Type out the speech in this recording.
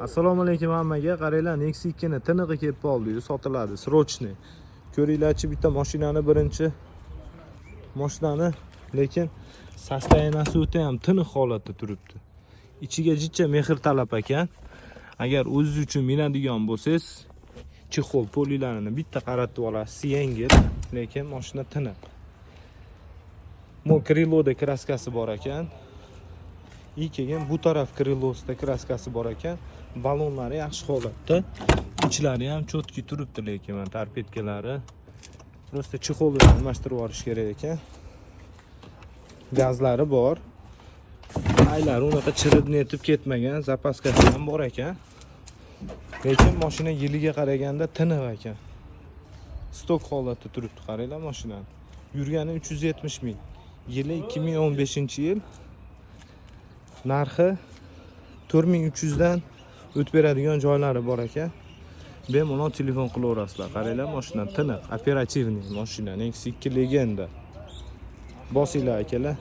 Assalomu alaykum hammaga. Qaranglar, Nexia 2 ni tinig'i kelib qoldi, sotiladi, srochniy. Ko'ringlarchi, bitta mashinani birinchi mashinani, lekin sostoyaniyasi o'ta ham tiniq holatda turibdi. Ichiga jicha mehr talab ekan. Agar o'zingiz uchun minadigan bo'lsangiz, chexol polilarini bitta qaratib olasiz, yengil, lekin mashina tiniq. Mo kriloda kraskasi bor ekan. Keyin bu taraf krilosida kraskasi bor ekan. Balonlari yaxshi holatda. Ichlari ham cho'tki turibdi, lekin mana torpedkalari. Prosta chexolni almashtirib olish kerak ekan. Gazlari bor. Aylari unaqa chirib netib ketmagan, zapaskasi ham bor ekan. Lekin mashina yiliga qaraganda tiniq ekan. Stok holatda turibdi, qaranglar mashinani. Yurgani 370 ming. Yili 2015-yil. Narxi 4300 dan o'tib beradigan joylari bor ekan. Bemalol telefon qilaverasizlar. Qaranglar, mashina tiniq, operativniy mashina, Nexia 2 legenda. Bosinglar akalar.